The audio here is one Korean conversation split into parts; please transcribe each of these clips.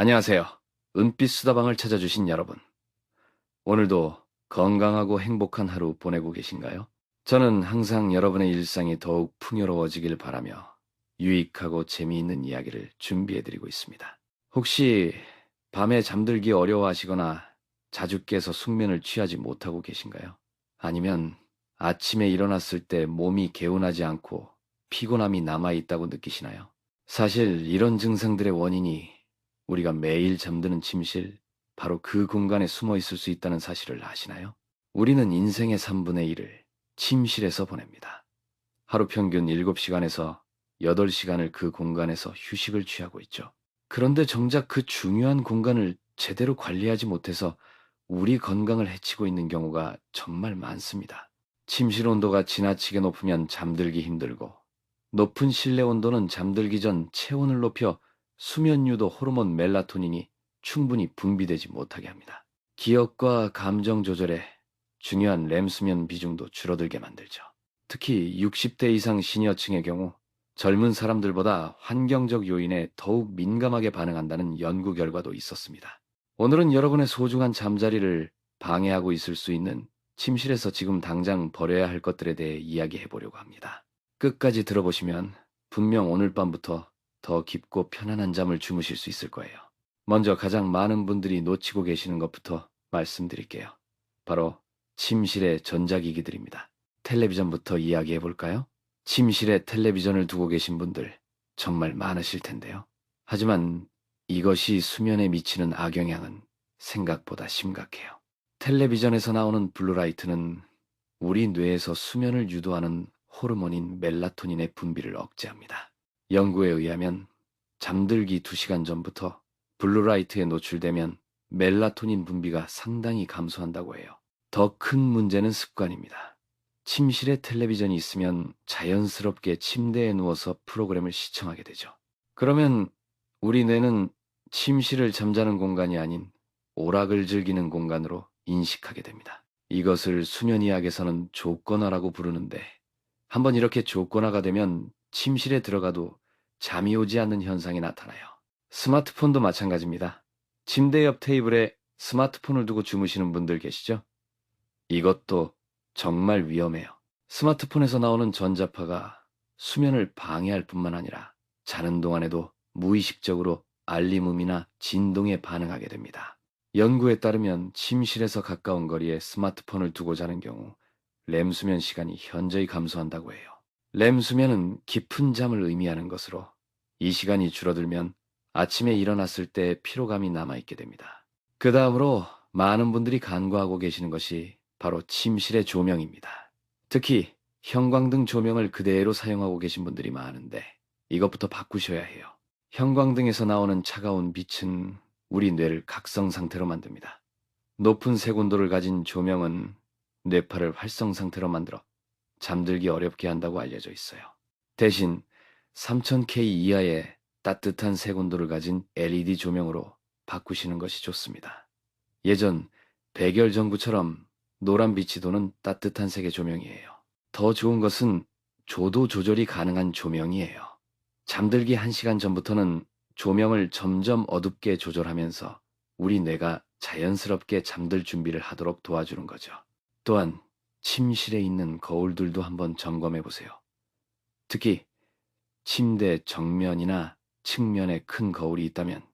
안녕하세요. 은빛 수다방을 찾아주신 여러분. 오늘도 건강하고 행복한 하루 보내고 계신가요? 저는 항상 여러분의 일상이 더욱 풍요로워지길 바라며 유익하고 재미있는 이야기를 준비해드리고 있습니다. 혹시 밤에 잠들기 어려워하시거나 자주 깨서 숙면을 취하지 못하고 계신가요? 아니면 아침에 일어났을 때 몸이 개운하지 않고 피곤함이 남아있다고 느끼시나요? 사실 이런 증상들의 원인이 우리가 매일 잠드는 침실, 바로 그 공간에 숨어 있을 수 있다는 사실을 아시나요? 우리는 인생의 3분의 1을 침실에서 보냅니다. 하루 평균 7시간에서 8시간을 그 공간에서 휴식을 취하고 있죠. 그런데 정작 그 중요한 공간을 제대로 관리하지 못해서 우리 건강을 해치고 있는 경우가 정말 많습니다. 침실 온도가 지나치게 높으면 잠들기 힘들고, 높은 실내 온도는 잠들기 전 체온을 높여 수면 유도 호르몬 멜라토닌이 충분히 분비되지 못하게 합니다. 기억과 감정 조절에 중요한 렘 수면 비중도 줄어들게 만들죠. 특히 60대 이상 시니어층의 경우 젊은 사람들보다 환경적 요인에 더욱 민감하게 반응한다는 연구 결과도 있었습니다. 오늘은 여러분의 소중한 잠자리를 방해하고 있을 수 있는 침실에서 지금 당장 버려야 할 것들에 대해 이야기해 보려고 합니다. 끝까지 들어보시면 분명 오늘 밤부터 더 깊고 편안한 잠을 주무실 수 있을 거예요. 먼저 가장 많은 분들이 놓치고 계시는 것부터 말씀드릴게요. 바로 침실의 전자기기들입니다. 텔레비전부터 이야기해 볼까요? 침실에 텔레비전을 두고 계신 분들 정말 많으실 텐데요. 하지만 이것이 수면에 미치는 악영향은 생각보다 심각해요. 텔레비전에서 나오는 블루라이트는 우리 뇌에서 수면을 유도하는 호르몬인 멜라토닌의 분비를 억제합니다. 연구에 의하면 잠들기 2시간 전부터 블루라이트에 노출되면 멜라토닌 분비가 상당히 감소한다고 해요. 더 큰 문제는 습관입니다. 침실에 텔레비전이 있으면 자연스럽게 침대에 누워서 프로그램을 시청하게 되죠. 그러면 우리 뇌는 침실을 잠자는 공간이 아닌 오락을 즐기는 공간으로 인식하게 됩니다. 이것을 수면의학에서는 조건화라고 부르는데, 한번 이렇게 조건화가 되면 침실에 들어가도 잠이 오지 않는 현상이 나타나요. 스마트폰도 마찬가지입니다. 침대 옆 테이블에 스마트폰을 두고 주무시는 분들 계시죠? 이것도 정말 위험해요. 스마트폰에서 나오는 전자파가 수면을 방해할 뿐만 아니라 자는 동안에도 무의식적으로 알림음이나 진동에 반응하게 됩니다. 연구에 따르면 침실에서 가까운 거리에 스마트폰을 두고 자는 경우 렘 수면 시간이 현저히 감소한다고 해요. 렘 수면은 깊은 잠을 의미하는 것으로, 이 시간이 줄어들면 아침에 일어났을 때 피로감이 남아있게 됩니다. 그 다음으로 많은 분들이 간과하고 계시는 것이 바로 침실의 조명입니다. 특히 형광등 조명을 그대로 사용하고 계신 분들이 많은데, 이것부터 바꾸셔야 해요. 형광등에서 나오는 차가운 빛은 우리 뇌를 각성 상태로 만듭니다. 높은 색온도를 가진 조명은 뇌파를 활성 상태로 만들어 잠들기 어렵게 한다고 알려져 있어요. 대신 3000K 이하의 따뜻한 색온도를 가진 LED 조명으로 바꾸시는 것이 좋습니다. 예전 백열 전구처럼 노란빛이 도는 따뜻한 색의 조명이에요. 더 좋은 것은 조도 조절이 가능한 조명이에요. 잠들기 1시간 전부터는 조명을 점점 어둡게 조절하면서 우리 뇌가 자연스럽게 잠들 준비를 하도록 도와주는 거죠. 또한 침실에 있는 거울들도 한번 점검해 보세요. 특히 침대 정면이나 측면에 큰 거울이 있다면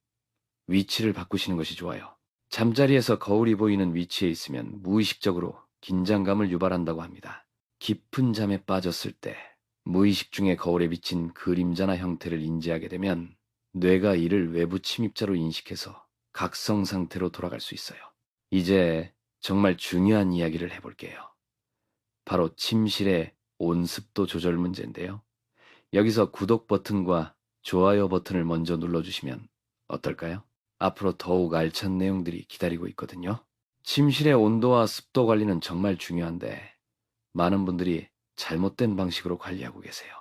위치를 바꾸시는 것이 좋아요. 잠자리에서 거울이 보이는 위치에 있으면 무의식적으로 긴장감을 유발한다고 합니다. 깊은 잠에 빠졌을 때 무의식 중에 거울에 비친 그림자나 형태를 인지하게 되면 뇌가 이를 외부 침입자로 인식해서 각성 상태로 돌아갈 수 있어요. 이제 정말 중요한 이야기를 해볼게요. 바로 침실의 온습도 조절 문제인데요. 여기서 구독 버튼과 좋아요 버튼을 먼저 눌러주시면 어떨까요? 앞으로 더욱 알찬 내용들이 기다리고 있거든요. 침실의 온도와 습도 관리는 정말 중요한데, 많은 분들이 잘못된 방식으로 관리하고 계세요.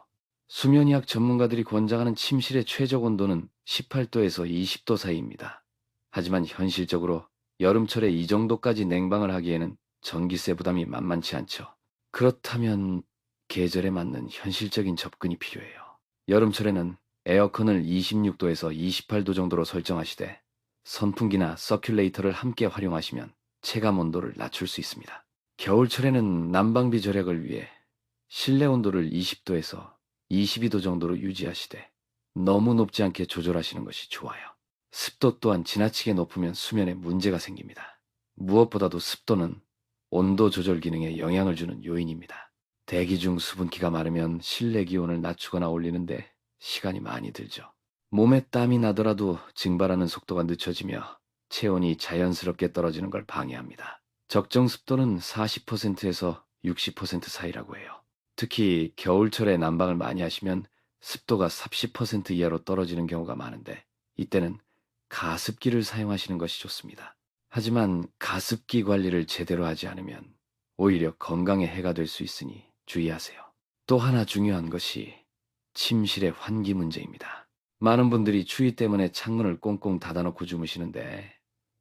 수면의학 전문가들이 권장하는 침실의 최적 온도는 18도에서 20도 사이입니다. 하지만 현실적으로 여름철에 이 정도까지 냉방을 하기에는 전기세 부담이 만만치 않죠. 그렇다면 계절에 맞는 현실적인 접근이 필요해요. 여름철에는 에어컨을 26도에서 28도 정도로 설정하시되, 선풍기나 서큘레이터를 함께 활용하시면 체감 온도를 낮출 수 있습니다. 겨울철에는 난방비 절약을 위해 실내 온도를 20도에서 22도 정도로 유지하시되 너무 높지 않게 조절하시는 것이 좋아요. 습도 또한 지나치게 높으면 수면에 문제가 생깁니다. 무엇보다도 습도는 온도 조절 기능에 영향을 주는 요인입니다. 대기 중 수분기가 마르면 실내 기온을 낮추거나 올리는데 시간이 많이 들죠. 몸에 땀이 나더라도 증발하는 속도가 늦춰지며 체온이 자연스럽게 떨어지는 걸 방해합니다. 적정 습도는 40%에서 60% 사이라고 해요. 특히 겨울철에 난방을 많이 하시면 습도가 30% 이하로 떨어지는 경우가 많은데 이때는 가습기를 사용하시는 것이 좋습니다. 하지만 가습기 관리를 제대로 하지 않으면 오히려 건강에 해가 될 수 있으니 주의하세요. 또 하나 중요한 것이 침실의 환기 문제입니다. 많은 분들이 추위 때문에 창문을 꽁꽁 닫아놓고 주무시는데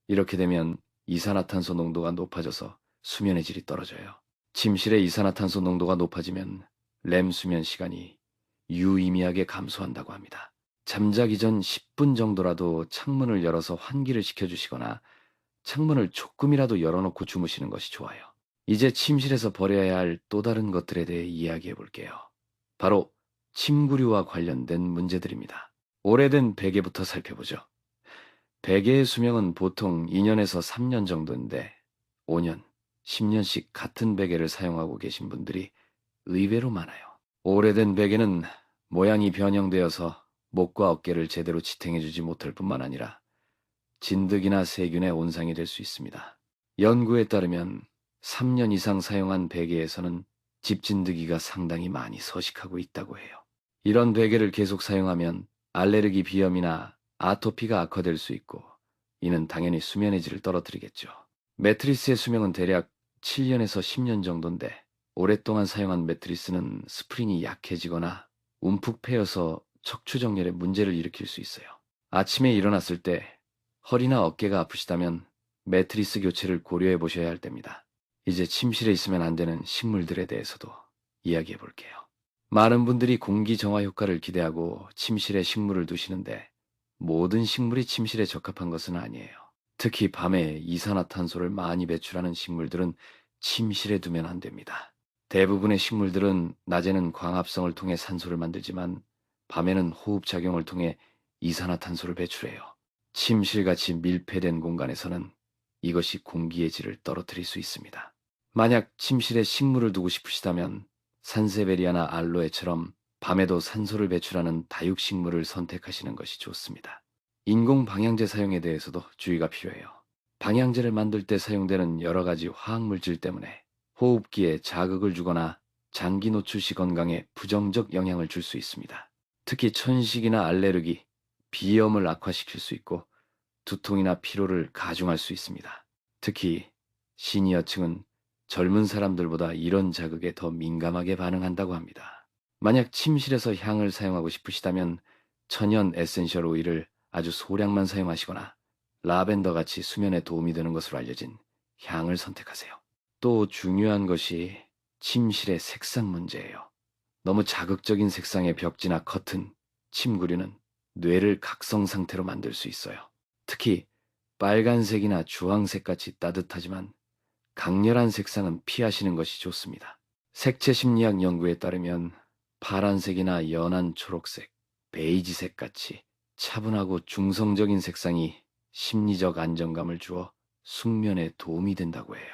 이렇게 되면 이산화탄소 농도가 높아져서 수면의 질이 떨어져요. 침실의 이산화탄소 농도가 높아지면 렘 수면 시간이 유의미하게 감소한다고 합니다. 잠자기 전 10분 정도라도 창문을 열어서 환기를 시켜주시거나 창문을 조금이라도 열어놓고 주무시는 것이 좋아요. 이제 침실에서 버려야 할 또 다른 것들에 대해 이야기해 볼게요. 바로 침구류와 관련된 문제들입니다. 오래된 베개부터 살펴보죠. 베개의 수명은 보통 2년에서 3년 정도인데 5년, 10년씩 같은 베개를 사용하고 계신 분들이 의외로 많아요. 오래된 베개는 모양이 변형되어서 목과 어깨를 제대로 지탱해주지 못할 뿐만 아니라 진드기나 세균의 온상이 될 수 있습니다. 연구에 따르면 3년 이상 사용한 베개에서는 집진드기가 상당히 많이 서식하고 있다고 해요. 이런 베개를 계속 사용하면 알레르기 비염이나 아토피가 악화될 수 있고 이는 당연히 수면의 질을 떨어뜨리겠죠. 매트리스의 수명은 대략 7년에서 10년 정도인데 오랫동안 사용한 매트리스는 스프링이 약해지거나 움푹 패여서 척추 정렬에 문제를 일으킬 수 있어요. 아침에 일어났을 때 허리나 어깨가 아프시다면 매트리스 교체를 고려해 보셔야 할 때입니다. 이제 침실에 있으면 안 되는 식물들에 대해서도 이야기해 볼게요. 많은 분들이 공기 정화 효과를 기대하고 침실에 식물을 두시는데 모든 식물이 침실에 적합한 것은 아니에요. 특히 밤에 이산화탄소를 많이 배출하는 식물들은 침실에 두면 안 됩니다. 대부분의 식물들은 낮에는 광합성을 통해 산소를 만들지만 밤에는 호흡작용을 통해 이산화탄소를 배출해요. 침실같이 밀폐된 공간에서는 이것이 공기의 질을 떨어뜨릴 수 있습니다. 만약 침실에 식물을 두고 싶으시다면 산세베리아나 알로에처럼 밤에도 산소를 배출하는 다육식물을 선택하시는 것이 좋습니다. 인공 방향제 사용에 대해서도 주의가 필요해요. 방향제를 만들 때 사용되는 여러 가지 화학물질 때문에 호흡기에 자극을 주거나 장기 노출 시 건강에 부정적 영향을 줄 수 있습니다. 특히 천식이나 알레르기, 비염을 악화시킬 수 있고 두통이나 피로를 가중할 수 있습니다. 특히 시니어층은 젊은 사람들보다 이런 자극에 더 민감하게 반응한다고 합니다. 만약 침실에서 향을 사용하고 싶으시다면 천연 에센셜 오일을 아주 소량만 사용하시거나 라벤더 같이 수면에 도움이 되는 것으로 알려진 향을 선택하세요. 또 중요한 것이 침실의 색상 문제예요. 너무 자극적인 색상의 벽지나 커튼, 침구류는 뇌를 각성 상태로 만들 수 있어요. 특히 빨간색이나 주황색 같이 따뜻하지만 강렬한 색상은 피하시는 것이 좋습니다. 색채 심리학 연구에 따르면 파란색이나 연한 초록색, 베이지색 같이 차분하고 중성적인 색상이 심리적 안정감을 주어 숙면에 도움이 된다고 해요.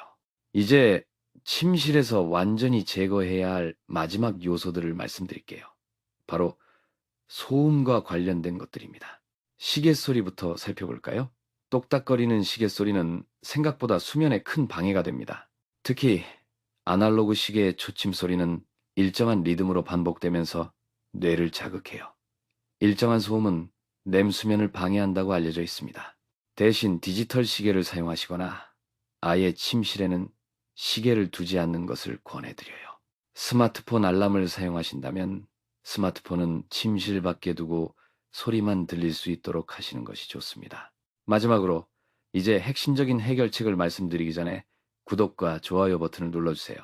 이제 침실에서 완전히 제거해야 할 마지막 요소들을 말씀드릴게요. 바로 소음과 관련된 것들입니다. 시계 소리부터 살펴볼까요? 똑딱거리는 시계 소리는 생각보다 수면에 큰 방해가 됩니다. 특히 아날로그 시계의 초침 소리는 일정한 리듬으로 반복되면서 뇌를 자극해요. 일정한 소음은 렘 수면을 방해한다고 알려져 있습니다. 대신 디지털 시계를 사용하시거나 아예 침실에는 시계를 두지 않는 것을 권해드려요. 스마트폰 알람을 사용하신다면 스마트폰은 침실 밖에 두고 소리만 들릴 수 있도록 하시는 것이 좋습니다. 마지막으로 이제 핵심적인 해결책을 말씀드리기 전에 구독과 좋아요 버튼을 눌러주세요.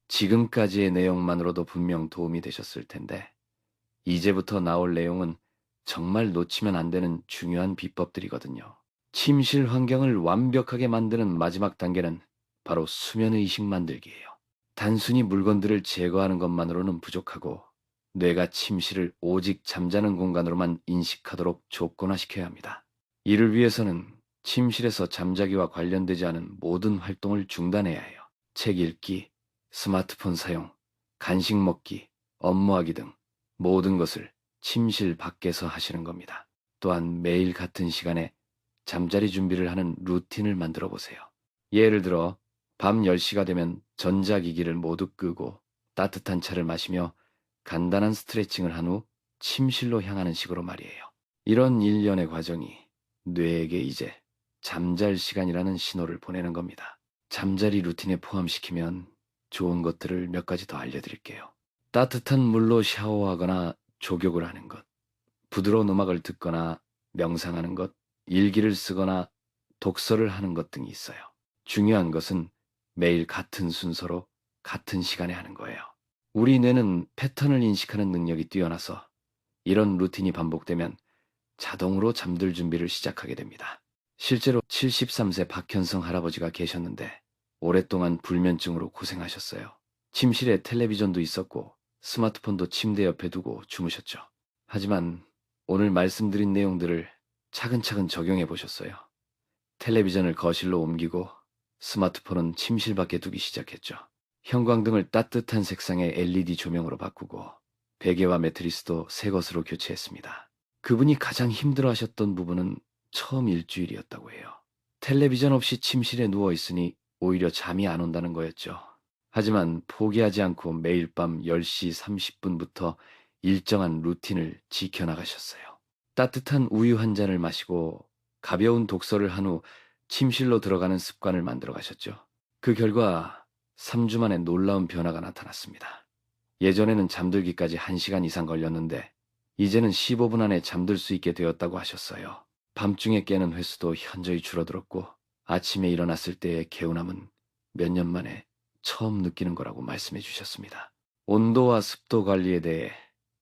지금까지의 내용만으로도 분명 도움이 되셨을 텐데 이제부터 나올 내용은 정말 놓치면 안 되는 중요한 비법들이거든요. 침실 환경을 완벽하게 만드는 마지막 단계는 바로 수면의식 만들기예요. 단순히 물건들을 제거하는 것만으로는 부족하고 뇌가 침실을 오직 잠자는 공간으로만 인식하도록 조건화시켜야 합니다. 이를 위해서는 침실에서 잠자기와 관련되지 않은 모든 활동을 중단해야 해요. 책 읽기, 스마트폰 사용, 간식 먹기, 업무하기 등 모든 것을 침실 밖에서 하시는 겁니다. 또한 매일 같은 시간에 잠자리 준비를 하는 루틴을 만들어 보세요. 예를 들어 밤 10시가 되면 전자기기를 모두 끄고 따뜻한 차를 마시며 간단한 스트레칭을 한 후 침실로 향하는 식으로 말이에요. 이런 일련의 과정이 뇌에게 이제 잠잘 시간이라는 신호를 보내는 겁니다. 잠자리 루틴에 포함시키면 좋은 것들을 몇 가지 더 알려드릴게요. 따뜻한 물로 샤워하거나 족욕을 하는 것, 부드러운 음악을 듣거나 명상하는 것, 일기를 쓰거나 독서를 하는 것 등이 있어요. 중요한 것은 매일 같은 순서로 같은 시간에 하는 거예요. 우리 뇌는 패턴을 인식하는 능력이 뛰어나서 이런 루틴이 반복되면 자동으로 잠들 준비를 시작하게 됩니다. 실제로 73세 박현성 할아버지가 계셨는데 오랫동안 불면증으로 고생하셨어요. 침실에 텔레비전도 있었고 스마트폰도 침대 옆에 두고 주무셨죠. 하지만 오늘 말씀드린 내용들을 차근차근 적용해 보셨어요. 텔레비전을 거실로 옮기고 스마트폰은 침실 밖에 두기 시작했죠. 형광등을 따뜻한 색상의 LED 조명으로 바꾸고 베개와 매트리스도 새 것으로 교체했습니다. 그분이 가장 힘들어하셨던 부분은 처음 일주일이었다고 해요. 텔레비전 없이 침실에 누워 있으니 오히려 잠이 안 온다는 거였죠. 하지만 포기하지 않고 매일 밤 10시 30분부터 일정한 루틴을 지켜나가셨어요. 따뜻한 우유 한 잔을 마시고 가벼운 독서를 한 후 침실로 들어가는 습관을 만들어 가셨죠. 그 결과 3주 만에 놀라운 변화가 나타났습니다. 예전에는 잠들기까지 1시간 이상 걸렸는데 이제는 15분 안에 잠들 수 있게 되었다고 하셨어요. 밤중에 깨는 횟수도 현저히 줄어들었고 아침에 일어났을 때의 개운함은 몇 년 만에 처음 느끼는 거라고 말씀해 주셨습니다. 온도와 습도 관리에 대해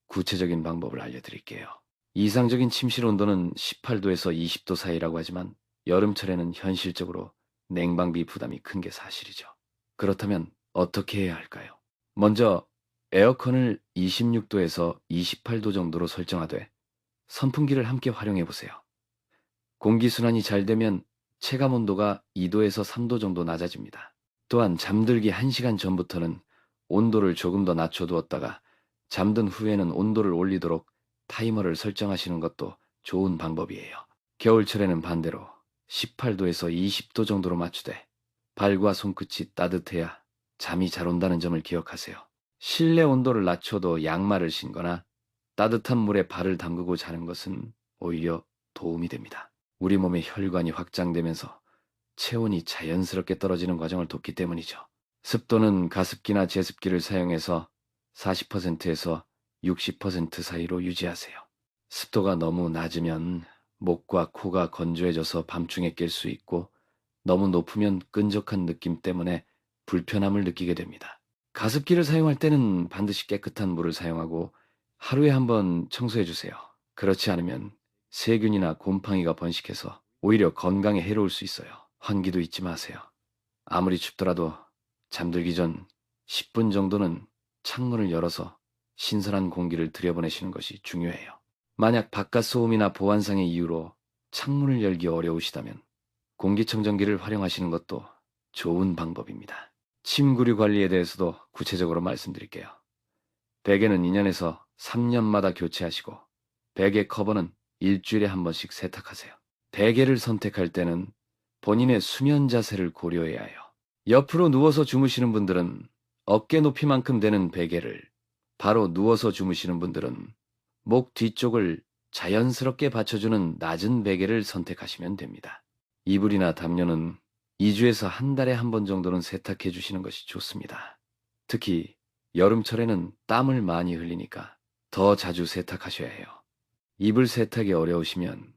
구체적인 방법을 알려드릴게요. 이상적인 침실 온도는 18도에서 20도 사이라고 하지만 여름철에는 현실적으로 냉방비 부담이 큰 게 사실이죠. 그렇다면 어떻게 해야 할까요? 먼저 에어컨을 26도에서 28도 정도로 설정하되 선풍기를 함께 활용해 보세요. 공기순환이 잘 되면 체감 온도가 2도에서 3도 정도 낮아집니다. 또한 잠들기 1시간 전부터는 온도를 조금 더 낮춰두었다가 잠든 후에는 온도를 올리도록 타이머를 설정하시는 것도 좋은 방법이에요. 겨울철에는 반대로 18도에서 20도 정도로 맞추되 발과 손끝이 따뜻해야 잠이 잘 온다는 점을 기억하세요. 실내 온도를 낮춰도 양말을 신거나 따뜻한 물에 발을 담그고 자는 것은 오히려 도움이 됩니다. 우리 몸의 혈관이 확장되면서 체온이 자연스럽게 떨어지는 과정을 돕기 때문이죠. 습도는 가습기나 제습기를 사용해서 40%에서 60% 사이로 유지하세요. 습도가 너무 낮으면 목과 코가 건조해져서 밤중에 깰 수 있고 너무 높으면 끈적한 느낌 때문에 불편함을 느끼게 됩니다. 가습기를 사용할 때는 반드시 깨끗한 물을 사용하고 하루에 한 번 청소해 주세요. 그렇지 않으면 세균이나 곰팡이가 번식해서 오히려 건강에 해로울 수 있어요. 환기도 잊지 마세요. 아무리 춥더라도 잠들기 전 10분 정도는 창문을 열어서 신선한 공기를 들여보내시는 것이 중요해요. 만약 바깥 소음이나 보안상의 이유로 창문을 열기 어려우시다면 공기청정기를 활용하시는 것도 좋은 방법입니다. 침구류 관리에 대해서도 구체적으로 말씀드릴게요. 베개는 2년에서 3년마다 교체하시고 베개 커버는 일주일에 한 번씩 세탁하세요. 베개를 선택할 때는 본인의 수면 자세를 고려해야 해요. 옆으로 누워서 주무시는 분들은 어깨 높이만큼 되는 베개를, 바로 누워서 주무시는 분들은 목 뒤쪽을 자연스럽게 받쳐주는 낮은 베개를 선택하시면 됩니다. 이불이나 담요는 2주에서 한 달에 한 번 정도는 세탁해 주시는 것이 좋습니다. 특히 여름철에는 땀을 많이 흘리니까 더 자주 세탁하셔야 해요. 이불 세탁이 어려우시면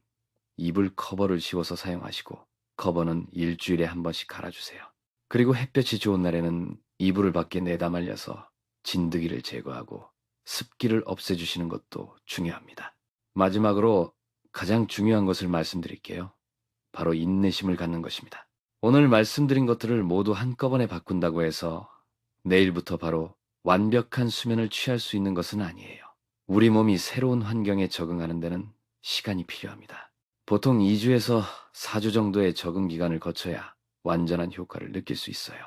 이불 커버를 씌워서 사용하시고 커버는 일주일에 한 번씩 갈아주세요. 그리고 햇볕이 좋은 날에는 이불을 밖에 내다 말려서 진드기를 제거하고 습기를 없애주시는 것도 중요합니다. 마지막으로 가장 중요한 것을 말씀드릴게요. 바로 인내심을 갖는 것입니다. 오늘 말씀드린 것들을 모두 한꺼번에 바꾼다고 해서 내일부터 바로 완벽한 수면을 취할 수 있는 것은 아니에요. 우리 몸이 새로운 환경에 적응하는 데는 시간이 필요합니다. 보통 2주에서 4주 정도의 적응 기간을 거쳐야 완전한 효과를 느낄 수 있어요.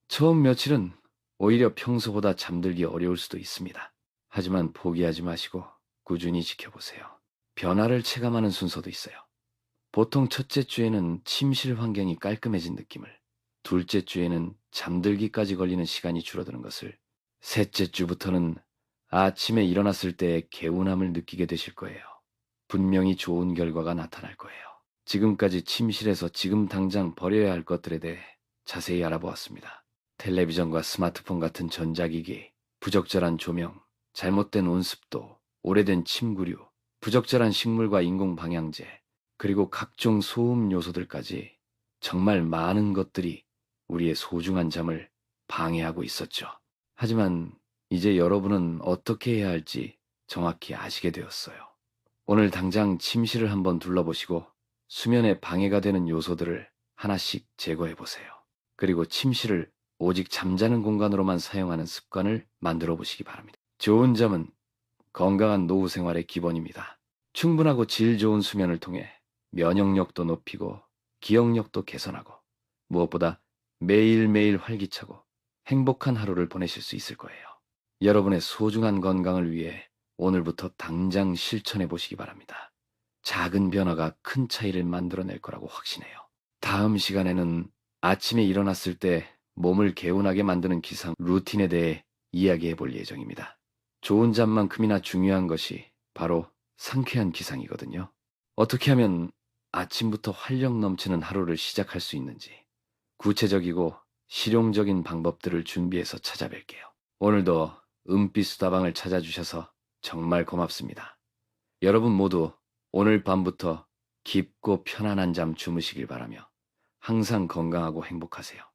처음 며칠은 오히려 평소보다 잠들기 어려울 수도 있습니다. 하지만 포기하지 마시고 꾸준히 지켜보세요. 변화를 체감하는 순서도 있어요. 보통 첫째 주에는 침실 환경이 깔끔해진 느낌을, 둘째 주에는 잠들기까지 걸리는 시간이 줄어드는 것을, 셋째 주부터는 아침에 일어났을 때의 개운함을 느끼게 되실 거예요. 분명히 좋은 결과가 나타날 거예요. 지금까지 침실에서 지금 당장 버려야 할 것들에 대해 자세히 알아보았습니다. 텔레비전과 스마트폰 같은 전자기기, 부적절한 조명, 잘못된 온습도, 오래된 침구류, 부적절한 식물과 인공방향제, 그리고 각종 소음 요소들까지 정말 많은 것들이 우리의 소중한 잠을 방해하고 있었죠. 하지만 이제 여러분은 어떻게 해야 할지 정확히 아시게 되었어요. 오늘 당장 침실을 한번 둘러보시고 수면에 방해가 되는 요소들을 하나씩 제거해 보세요. 그리고 침실을 오직 잠자는 공간으로만 사용하는 습관을 만들어 보시기 바랍니다. 좋은 잠은 건강한 노후 생활의 기본입니다. 충분하고 질 좋은 수면을 통해 면역력도 높이고 기억력도 개선하고 무엇보다 매일매일 활기차고 행복한 하루를 보내실 수 있을 거예요. 여러분의 소중한 건강을 위해 오늘부터 당장 실천해 보시기 바랍니다. 작은 변화가 큰 차이를 만들어낼 거라고 확신해요. 다음 시간에는 아침에 일어났을 때 몸을 개운하게 만드는 기상 루틴에 대해 이야기해 볼 예정입니다. 좋은 잠만큼이나 중요한 것이 바로 상쾌한 기상이거든요. 어떻게 하면 아침부터 활력 넘치는 하루를 시작할 수 있는지 구체적이고 실용적인 방법들을 준비해서 찾아뵐게요. 오늘도 은빛 수다방을 찾아주셔서 정말 고맙습니다. 여러분 모두 오늘 밤부터 깊고 편안한 잠 주무시길 바라며 항상 건강하고 행복하세요.